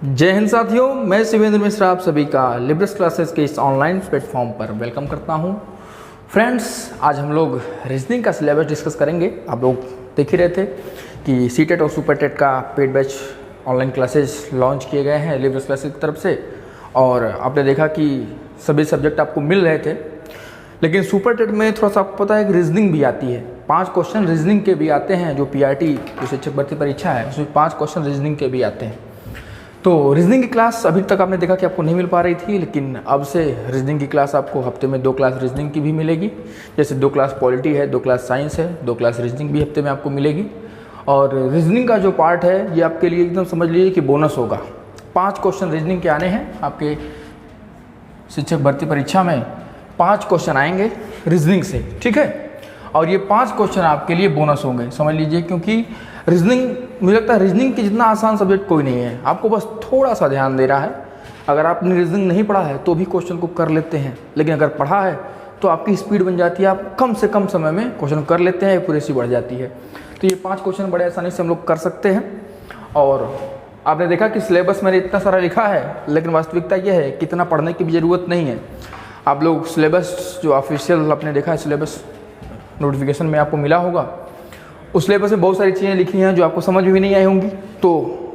जय हिंद साथियों, मैं शिवेंद्र मिश्रा आप सभी का लिबरस क्लासेस के इस ऑनलाइन प्लेटफॉर्म पर वेलकम करता हूं। फ्रेंड्स, आज हम लोग रीजनिंग का सिलेबस डिस्कस करेंगे। आप लोग देख ही रहे थे कि सीटेट और सुपरटेट का paid batch online classes launch किए गए हैं लिबरस क्लासेस की तरफ से, और आपने देखा कि सभी सब्जेक्ट आपको मिल रहे थे। लेकिन सुपरटेट में थोड़ा सा आपको पता है कि रीजनिंग भी आती है, 5 क्वेश्चन रीजनिंग के भी आते हैं। जो पीआरटी जो शिक्षक भर्ती परीक्षा है उसमें 5 क्वेश्चन रीजनिंग के भी आते हैं। तो रीजनिंग की क्लास अभी तक आपने देखा कि आपको नहीं मिल पा रही थी, लेकिन अब से रीजनिंग की क्लास आपको हफ्ते में 2 क्लास रीजनिंग की भी मिलेगी। जैसे 2 क्लास पॉलिटी है, 2 क्लास साइंस है, 2 क्लास रीजनिंग भी हफ्ते में आपको मिलेगी। और रीजनिंग का जो पार्ट है ये आपके लिए एकदम समझ लीजिए कि बोनस होगा। 5 क्वेश्चन रीजनिंग के आने हैं आपके शिक्षक भर्ती परीक्षा में। 5 क्वेश्चन आएंगे रीजनिंग से, ठीक है। और ये 5 क्वेश्चन आपके लिए बोनस होंगे, समझ लीजिए। क्योंकि रीजनिंग, मुझे लगता है रीजनिंग की जितना आसान सब्जेक्ट कोई नहीं है। आपको बस थोड़ा सा ध्यान देना है। अगर आपने रीजनिंग नहीं पढ़ा है तो भी क्वेश्चन को कर लेते हैं, लेकिन अगर पढ़ा है तो आपकी स्पीड बन जाती है, आप कम से कम समय में क्वेश्चन कर लेते हैं, एक्यूरेसी बढ़ जाती है। तो ये 5 क्वेश्चन बड़े आसानी से हम लोग कर सकते हैं। और आपने देखा कि सिलेबस मैंने इतना सारा लिखा है, लेकिन वास्तविकता यह है कि इतना पढ़ने की भी ज़रूरत नहीं है। आप लोग सिलेबस जो ऑफिशियल आपने देखा है, सिलेबस नोटिफिकेशन में आपको मिला होगा, उस सिलेबस में बहुत सारी चीज़ें लिखी हैं जो आपको समझ में भी नहीं आई होंगी। तो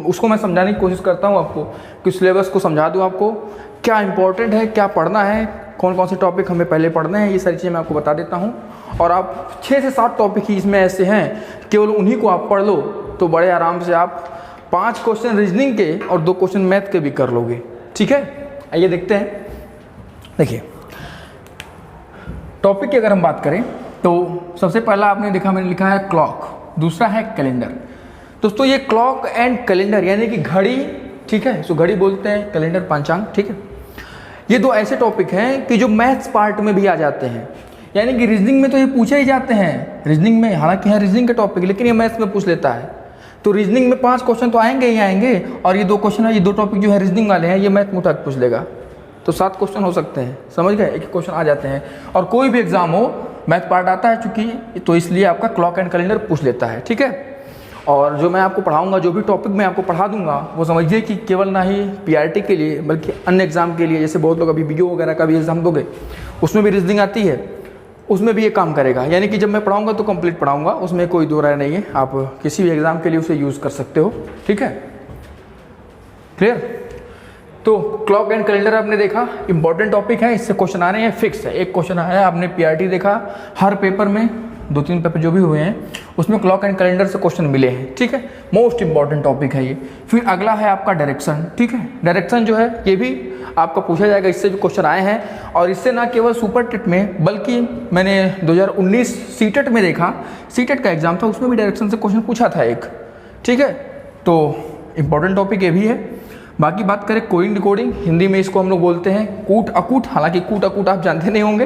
उसको मैं समझाने की कोशिश करता हूँ आपको, कि सिलेबस को समझा दूँ आपको क्या इंपॉर्टेंट है, क्या पढ़ना है, कौन कौन से टॉपिक हमें पहले पढ़ने हैं, ये सारी चीज़ें मैं आपको बता देता हूँ। और आप 6 से 7 टॉपिक ही इसमें ऐसे हैं, केवल उन्हीं को आप पढ़ लो तो बड़े आराम से आप 5 क्वेश्चन रीजनिंग के और 2 क्वेश्चन मैथ के भी कर लोगे, ठीक है। आइए देखते हैं। देखिए, टॉपिक की अगर हम बात करें तो सबसे पहला आपने देखा, मैंने लिखा है क्लॉक, दूसरा है कैलेंडर। दोस्तों, ये क्लॉक एंड कैलेंडर यानी कि घड़ी, ठीक है, इसको घड़ी बोलते हैं, कैलेंडर पंचांग, ठीक है। ये 2 ऐसे टॉपिक हैं कि जो मैथ्स पार्ट में भी आ जाते हैं। यानी कि रीजनिंग में तो ये पूछे ही जाते हैं, रीजनिंग में, हालांकि है रीजनिंग के टॉपिक, लेकिन ये मैथ्स में पूछ लेता है। तो रीजनिंग में 5 क्वेश्चन तो आएंगे ही आएंगे, और ये 2 क्वेश्चन है, ये 2 टॉपिक जो है रीजनिंग वाले हैं, ये मैथ में उठा के पूछ लेगा। तो 7 क्वेश्चन हो सकते हैं, समझ गए, एक क्वेश्चन आ जाते हैं। और कोई भी एग्जाम हो, मैथ पार्ट आता है चूंकि, तो इसलिए आपका क्लॉक एंड कैलेंडर पूछ लेता है, ठीक है। और जो मैं आपको पढ़ाऊंगा, जो भी टॉपिक मैं आपको पढ़ा दूंगा, वो समझिए कि केवल ना ही पीआरटी के लिए बल्कि अन्य एग्जाम के लिए, जैसे बहुत लोग अभी बीओ वगैरह का भी एग्जाम दोगे, उसमें भी रीजनिंग आती है, उसमें भी ये काम करेगा। यानी कि जब मैं पढ़ाऊंगा तो कंप्लीट पढ़ाऊंगा, उसमें कोई दो राय नहीं है। आप किसी भी एग्जाम के लिए उसे यूज़ कर सकते हो, ठीक है, क्लियर। तो क्लॉक एंड कैलेंडर आपने देखा, इंपॉर्टेंट टॉपिक है, इससे क्वेश्चन आ रहे हैं, फिक्स है। एक क्वेश्चन आया, आपने पीआरटी देखा, हर पेपर में 2-3 पेपर जो भी हुए हैं उसमें क्लॉक एंड कैलेंडर से क्वेश्चन मिले हैं, ठीक है। मोस्ट इंपॉर्टेंट टॉपिक है ये। फिर अगला है आपका डायरेक्शन, ठीक है। डायरेक्शन जो है ये भी आपका पूछा जाएगा, इससे जो क्वेश्चन आए हैं। और इससे ना केवल सुपरटेट में, बल्कि मैंने 2019 सीटेट में देखा, सीटेट का एग्जाम था, उसमें भी डायरेक्शन से क्वेश्चन पूछा था एक, ठीक है। तो इंपॉर्टेंट टॉपिक ये भी है। बाकी बात करें कोडिंग डिकोडिंग, हिंदी में इसको हम लोग बोलते हैं कूट अकूट, हालांकि कूट अकूट आप जानते नहीं होंगे,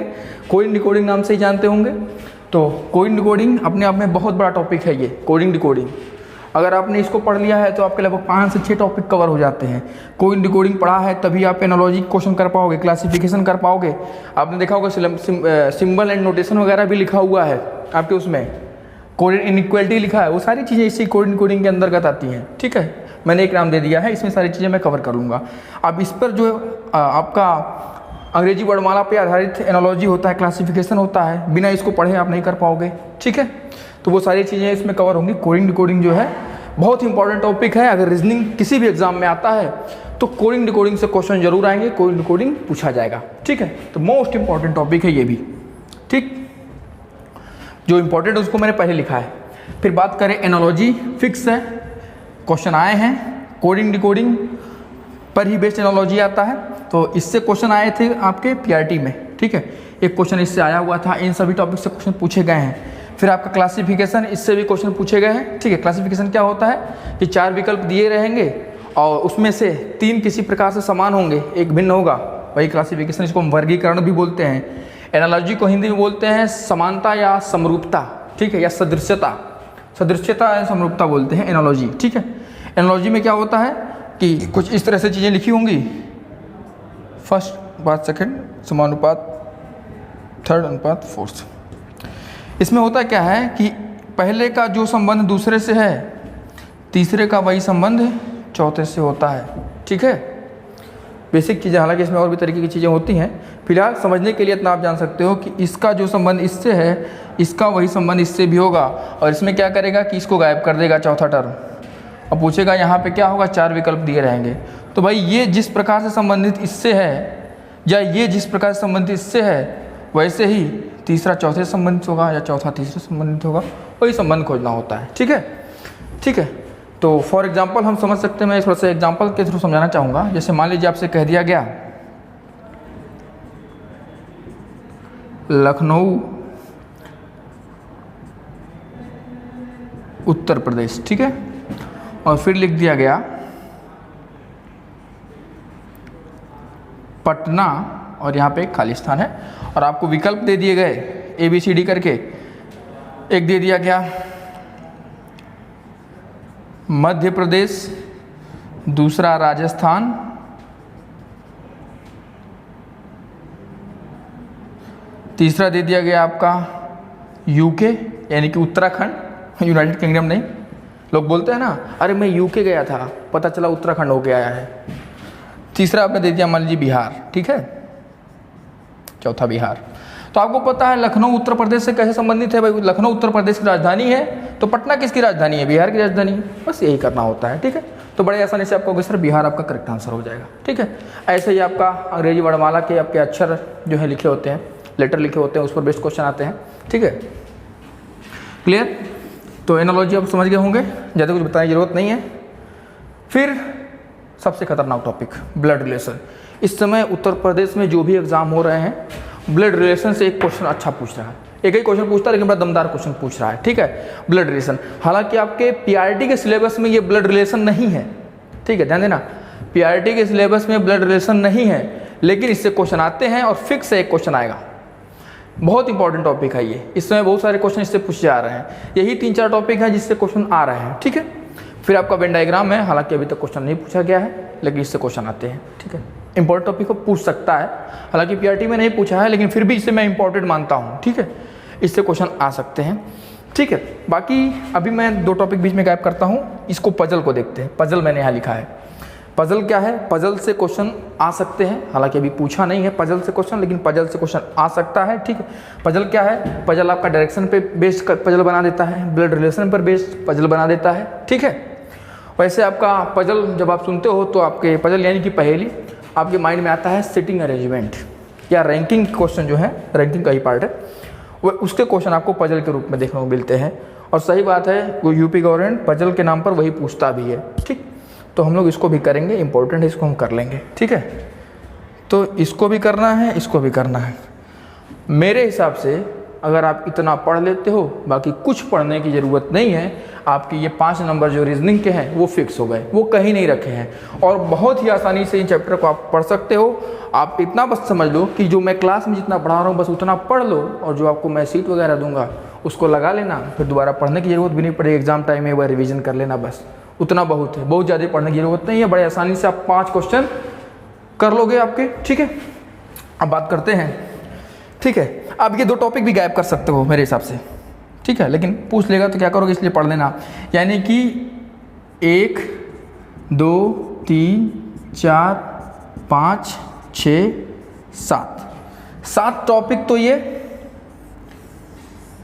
कोडिंग डिकोडिंग नाम से ही जानते होंगे। तो कोडिंग डिकोडिंग अपने आप में बहुत बड़ा टॉपिक है ये कोडिंग डिकोडिंग। अगर आपने इसको पढ़ लिया है तो आपके लगभग 5 से 6 टॉपिक कवर हो जाते हैं। कोडिंग डिकोडिंग पढ़ा है तभी आप एनालॉजी क्वेश्चन कर पाओगे, क्लासिफिकेशन कर पाओगे। आपने देखा होगा सिंबल एंड नोटेशन वगैरह भी लिखा हुआ है आपके उसमें, कोडिंग इनइक्वालिटी लिखा है, वो सारी चीज़ें इसी कोडिंग डिकोडिंग के अंतर्गत आती हैं, ठीक है। मैंने एक नाम दे दिया है, इसमें सारी चीज़ें मैं कवर कर लूँगा। अब इस पर जो आपका अंग्रेजी वर्णमाला पे आधारित एनालॉजी होता है, क्लासिफिकेशन होता है, बिना इसको पढ़े आप नहीं कर पाओगे, ठीक है। तो वो सारी चीज़ें इसमें कवर होंगी। कोडिंग डिकोडिंग जो है बहुत इंपॉर्टेंट टॉपिक है। अगर रीजनिंग किसी भी एग्जाम में आता है तो कोडिंग डिकोडिंग से क्वेश्चन जरूर आएंगे, कोडिंग डिकोडिंग पूछा जाएगा, ठीक है। तो मोस्ट इंपॉर्टेंट टॉपिक है ये भी, ठीक। जो इंपॉर्टेंट है उसको मैंने पहले लिखा है। फिर बात करें एनालॉजी, फिक्स है, क्वेश्चन आए हैं, कोडिंग डिकोडिंग पर ही बेस्ड एनालॉजी आता है। तो इससे क्वेश्चन आए थे आपके पीआरटी में, ठीक है। एक क्वेश्चन इससे आया हुआ था, इन सभी टॉपिक से क्वेश्चन पूछे गए हैं। फिर आपका क्लासिफिकेशन, इससे भी क्वेश्चन पूछे गए हैं, ठीक है। क्लासिफिकेशन क्या होता है कि 4 विकल्प दिए रहेंगे और उसमें से 3 किसी प्रकार से समान होंगे, एक भिन्न होगा, वही क्लासिफिकेशन। इसको हम वर्गीकरण भी बोलते हैं। एनालॉजी को हिंदी में बोलते हैं समानता या समरूपता, ठीक है, या सदृश्यता, सदृश्यता या समरूपता बोलते हैं एनालॉजी, ठीक है। एनालॉजी में क्या होता है कि कुछ इस तरह से चीज़ें लिखी होंगी, फर्स्ट अनुपात सेकंड, समानुपात थर्ड, अनुपात फोर्थ। इसमें होता क्या है कि पहले का जो संबंध दूसरे से है, तीसरे का वही संबंध चौथे से होता है। ठीक है, बेसिक चीज़ें, हालांकि इसमें और भी तरीके की चीज़ें होती हैं। फिलहाल समझने के लिए इतना आप जान सकते हो कि इसका जो संबंध इससे है, इसका वही संबंध इससे भी होगा, और इसमें क्या करेगा कि इसको गायब कर देगा चौथा टर्म, और पूछेगा यहाँ पे क्या होगा, 4 विकल्प दिए रहेंगे। तो भाई ये जिस प्रकार से संबंधित इससे है, या ये जिस प्रकार से संबंधित इससे है, वैसे ही तीसरा चौथे से संबंधित होगा, या चौथा तीसरे से संबंधित होगा, वही संबंध खोजना होता है। ठीक है, ठीक है। तो फॉर एग्जांपल हम समझ सकते हैं, मैं थोड़ा सा एग्जांपल के थ्रू समझाना चाहूँगा। जैसे मान लीजिए आपसे कह दिया गया लखनऊ उत्तर प्रदेश, ठीक है, और फिर लिख दिया गया पटना, और यहाँ पे एक खाली स्थान है, और आपको विकल्प दे दिए गए ABCD करके। एक दे दिया गया मध्य प्रदेश, दूसरा राजस्थान, तीसरा दे दिया गया आपका UK यानी कि उत्तराखंड, यूनाइटेड किंगडम नहीं। लोग बोलते हैं ना, अरे मैं UK गया था, पता चला उत्तराखंड होके आया है। तीसरा आपने दे दिया मान लीजिए बिहार, ठीक है, चौथा बिहार। तो आपको पता है लखनऊ उत्तर प्रदेश से कैसे संबंधित है भाई, लखनऊ उत्तर प्रदेश की राजधानी है, तो पटना किसकी राजधानी है, बिहार की राजधानी है। बस यही करना होता है, ठीक है। तो बड़े आसानी से आपको सर बिहार आपका करेक्ट आंसर हो जाएगा, ठीक है। ऐसे ही आपका अंग्रेजी वर्णमाला के आपके अक्षर जो है लिखे होते हैं, लेटर लिखे होते हैं, उस पर बेस्ट क्वेश्चन आते हैं, ठीक है। क्लियर? तो एनालॉजी आप समझ गए होंगे, ज़्यादा कुछ बताने की जरूरत नहीं है। फिर सबसे खतरनाक टॉपिक ब्लड रिलेशन। इस समय उत्तर प्रदेश में जो भी एग्जाम हो रहे हैं, ब्लड रिलेशन से एक क्वेश्चन अच्छा पूछ रहा है, एक ही क्वेश्चन पूछता है लेकिन बड़ा दमदार क्वेश्चन पूछ रहा है, ठीक है, ब्लड रिलेशन। हालांकि आपके PRT के सिलेबस में ये ब्लड रिलेशन नहीं है, ठीक है, ध्यान देना, PRT के सिलेबस में ब्लड रिलेशन नहीं है, लेकिन इससे क्वेश्चन आते हैं और फिक्स एक क्वेश्चन आएगा। बहुत इंपॉर्टेंट टॉपिक है ये, इस समय बहुत सारे क्वेश्चन इससे पूछे जा रहे हैं। यही 3-4 टॉपिक है जिससे क्वेश्चन आ रहे हैं, ठीक है। फिर आपका वेन डायग्राम है, हालांकि अभी तक क्वेश्चन नहीं पूछा गया है, लेकिन इससे क्वेश्चन आते हैं, ठीक है। इंपॉर्टेंट टॉपिक को पूछ सकता है, हालांकि PRT में नहीं पूछा है, लेकिन फिर भी इसे मैं इंपॉर्टेंट मानता हूँ, ठीक है, इससे क्वेश्चन आ सकते हैं, ठीक है। बाकी अभी मैं 2 टॉपिक बीच में गायब करता हूँ, इसको पजल को देखते हैं। पजल मैंने यहाँ लिखा है, पजल क्या है, पजल से क्वेश्चन आ सकते हैं, हालांकि अभी पूछा नहीं है पजल से क्वेश्चन, लेकिन पजल से क्वेश्चन आ सकता है, ठीक है। पजल क्या है, पजल आपका डायरेक्शन पे बेस्ड पजल बना देता है, ब्लड रिलेशन पर बेस्ड पजल बना देता है, ठीक है। वैसे आपका पजल जब आप सुनते हो तो आपके पजल यानी कि पहेली, आपके माइंड में आता है सिटिंग अरेंजमेंट या रैंकिंग क्वेश्चन जो है, रैंकिंग का ही पार्ट है, वो उसके क्वेश्चन आपको पजल के रूप में देखने को मिलते हैं। और सही बात है, वो UP गवर्नमेंट पजल के नाम पर वही पूछता भी है, ठीक। तो हम लोग इसको भी करेंगे, इंपॉर्टेंट है, इसको हम कर लेंगे, ठीक है। तो इसको भी करना है, इसको भी करना है। मेरे हिसाब से अगर आप इतना पढ़ लेते हो, बाकी कुछ पढ़ने की ज़रूरत नहीं है, आपके ये 5 नंबर जो रीजनिंग के हैं वो फिक्स हो गए, वो कहीं नहीं रखे हैं, और बहुत ही आसानी से इन चैप्टर को आप पढ़ सकते हो। आप इतना बस समझ लो कि जो मैं क्लास में जितना पढ़ा रहा हूँ बस उतना पढ़ लो, और जो आपको मैं सीट वगैरह दूंगा उसको लगा लेना, फिर दोबारा पढ़ने की ज़रूरत भी नहीं पड़ेगी, एग्जाम टाइम में वह रिविजन कर लेना, बस उतना बहुत है, बहुत ज़्यादा पढ़ने की ज़रूरत नहीं है। बड़े आसानी से आप 5 क्वेश्चन कर लोगे आपके, ठीक है। अब बात करते हैं, ठीक है। आप ये 2 टॉपिक भी गायब कर सकते हो मेरे हिसाब से, ठीक है, लेकिन पूछ लेगा तो क्या करोगे, इसलिए पढ़ लेना। यानी कि 1 2 3 4 5 6 7 टॉपिक, तो ये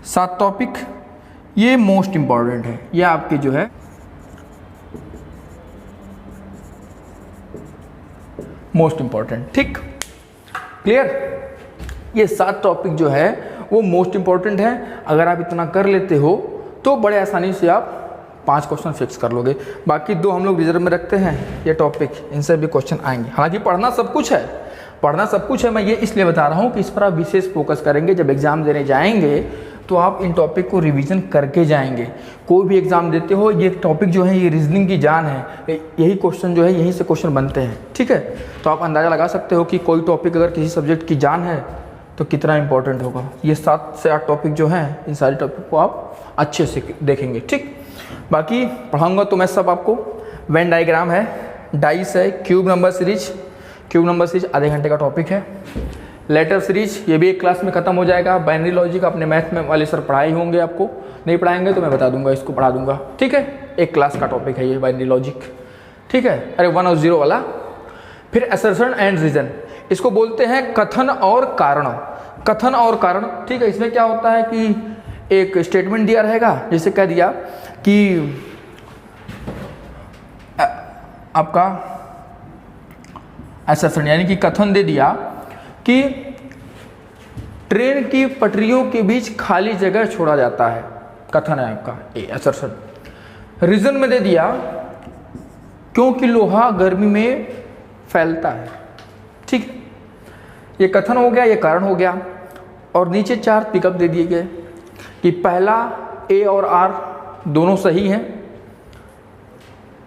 7 टॉपिक ये मोस्ट इंपॉर्टेंट है, ये आपके जो है मोस्ट इंपॉर्टेंट, ठीक, क्लियर। ये 7 टॉपिक जो है वो मोस्ट इंपॉर्टेंट है। अगर आप इतना कर लेते हो तो बड़े आसानी से आप 5 क्वेश्चन फिक्स कर लोगे। बाकी 2 हम लोग रिजर्व में रखते हैं, ये टॉपिक, इनसे भी क्वेश्चन आएंगे। हालांकि पढ़ना सब कुछ है, पढ़ना सब कुछ है, मैं ये इसलिए बता रहा हूँ कि इस पर आप विशेष फोकस करेंगे। जब एग्ज़ाम देने जाएंगे तो आप इन टॉपिक को रिवीजन करके जाएंगे। कोई भी एग्ज़ाम देते हो, ये टॉपिक जो है ये रीजनिंग की जान है, यही क्वेश्चन जो है यहीं से क्वेश्चन बनते हैं, ठीक है। तो आप अंदाज़ा लगा सकते हो कि कोई टॉपिक अगर किसी सब्जेक्ट की जान है तो कितना इंपॉर्टेंट होगा। ये 7 से 8 टॉपिक जो हैं, इन सारे टॉपिक को आप अच्छे से देखेंगे, ठीक। बाकी पढ़ाऊँगा तो मैं सब आपको, वेन डायग्राम है, डाइस है, क्यूब नंबर सीरीज आधे घंटे का टॉपिक है। लेटर सीरीज ये भी एक क्लास में ख़त्म हो जाएगा। बाइनरी लॉजिक अपने मैथ में वाले सर पढ़ाए होंगे, आपको नहीं पढ़ाएंगे तो मैं बता दूंगा, इसको पढ़ा दूंगा, ठीक है। एक क्लास का टॉपिक है ये बाइनरी लॉजिक। ठीक है, अरे 1 और 0 वाला। फिर असर्शन एंड रीजन, इसको बोलते हैं कथन और कारण। कथन और कारण, ठीक है। इसमें क्या होता है कि एक स्टेटमेंट दिया रहेगा, जैसे कह दिया कि आपका असर्शन यानी कि कथन दे दिया कि ट्रेन की पटरियों के बीच खाली जगह छोड़ा जाता है, कथन है आपका ए असर्शन। रीजन में दे दिया क्योंकि लोहा गर्मी में फैलता है, ठीक है। ये कथन हो गया, ये कारण हो गया। और नीचे 4 पिकअप दे दिए गए कि पहला ए और आर दोनों सही हैं।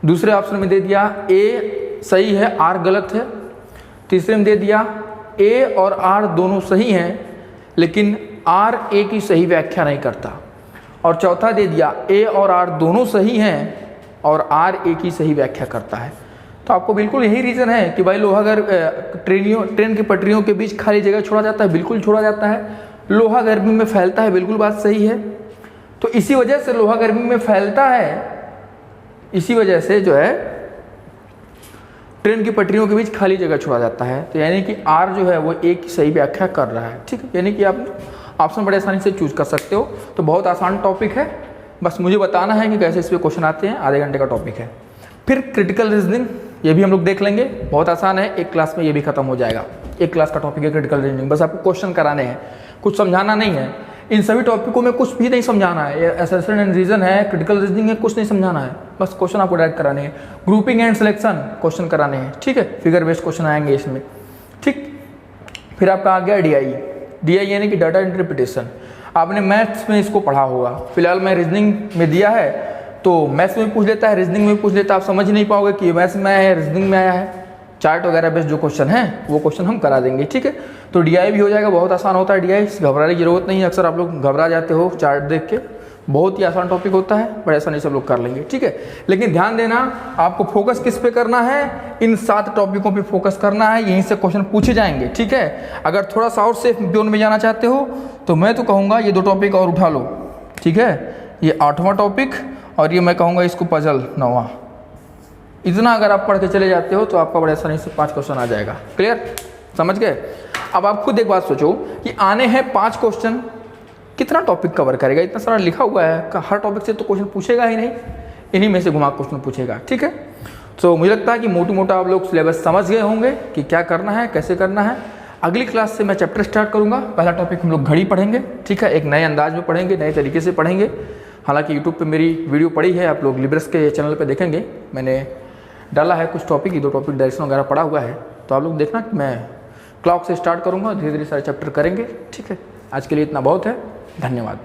दूसरे ऑप्शन में दे दिया ए सही है, आर गलत है। तीसरे में दे दिया ए और आर दोनों सही हैं लेकिन आर ए की सही व्याख्या नहीं करता। और चौथा दे दिया ए और आर दोनों सही हैं और आर ए की सही व्याख्या करता है। तो आपको बिल्कुल यही रीज़न है कि भाई लोहा अगर ट्रेन की पटरियों के बीच खाली जगह छोड़ा जाता है, बिल्कुल छोड़ा जाता है। लोहा गर्मी में फैलता है, बिल्कुल बात सही है। तो इसी वजह से लोहा गर्मी में फैलता है, इसी वजह से जो है ट्रेन की पटरियों के बीच खाली जगह छोड़ा जाता है। तो यानी कि आर जो है वो ए की सही व्याख्या कर रहा है, ठीक है। यानी कि आप ऑप्शन बड़े आसानी से चूज कर सकते हो। तो बहुत आसान टॉपिक है, बस मुझे बताना है कि कैसे इस पर क्वेश्चन आते हैं। आधे घंटे का टॉपिक है। फिर क्रिटिकल रीजनिंग, ये भी हम लोग देख लेंगे, बहुत आसान है। एक क्लास में ये भी खत्म हो जाएगा। एक क्लास का टॉपिक है क्रिटिकल रीजनिंग। बस आपको क्वेश्चन कराने हैं, कुछ समझाना नहीं है। इन सभी टॉपिकों में कुछ भी नहीं समझाना है। असर्शन एंड रीजन है, क्रिटिकल रीजनिंग है, कुछ नहीं समझाना है। बस क्वेश्चन आपको डायरेक्ट कराने हैं। ग्रुपिंग एंड सिलेक्शन क्वेश्चन कराने हैं, ठीक है। फिगर बेस्ड क्वेश्चन आएंगे इसमें, ठीक। फिर आपका आ गया डीआई। डीआई यानी कि डाटा इंटरप्रिटेशन। आपने मैथ्स में इसको पढ़ा होगा, फिलहाल मैं रीजनिंग में दिया है तो मैथ्स में पूछ लेता है, रीजनिंग में पूछ लेता है। आप समझ नहीं पाओगे कि मैथ्स में आया है, रीजनिंग में आया है। चार्ट वगैरह बेस्ड जो क्वेश्चन है वो क्वेश्चन हम करा देंगे, ठीक है। तो डीआई भी हो जाएगा, बहुत आसान होता है डीआई, घबराने की जरूरत नहीं है। अक्सर आप लोग घबरा जाते हो चार्ट देख के, बहुत ही आसान टॉपिक होता है, बड़े आसानी से सब लोग कर लेंगे, ठीक है। लेकिन ध्यान देना, आपको फोकस किस पे करना है, इन 7 टॉपिकों पे फोकस करना है। यहीं से क्वेश्चन पूछे जाएंगे, ठीक है। अगर थोड़ा सा और सेफ जोन में जाना चाहते हो तो मैं तो कहूँगा ये 2 टॉपिक और उठा लो, ठीक है। ये 8वां टॉपिक और ये मैं कहूँगा इसको पजल 9वां। इतना अगर आप पढ़ के चले जाते हो तो आपका बड़े आसानी से 5 क्वेश्चन आ जाएगा। क्लियर, समझ गए। अब आप खुद एक बात सोचो कि आने हैं 5 क्वेश्चन, कितना टॉपिक कवर करेगा? इतना सारा लिखा हुआ है, हर टॉपिक से तो क्वेश्चन पूछेगा ही नहीं, इन्हीं में से घुमा क्वेश्चन पूछेगा, ठीक है। तो मुझे लगता है कि मोटा मोटा आप लोग सिलेबस समझ गए होंगे कि क्या करना है, कैसे करना है। अगली क्लास से मैं चैप्टर स्टार्ट करूँगा। पहला टॉपिक हम लोग घड़ी पढ़ेंगे, ठीक है। एक नए अंदाज में पढ़ेंगे, नए तरीके से पढ़ेंगे। हालांकि यूट्यूब पे मेरी वीडियो पड़ी है, आप लोग लिब्रस के चैनल पे देखेंगे, मैंने डाला है कुछ टॉपिक, ये 2 टॉपिक डायरेक्शन वगैरह पड़ा हुआ है। तो आप लोग देखना कि मैं क्लॉक से स्टार्ट करूँगा, धीरे धीरे सारे चैप्टर करेंगे, ठीक है। आज के लिए इतना बहुत है, धन्यवाद।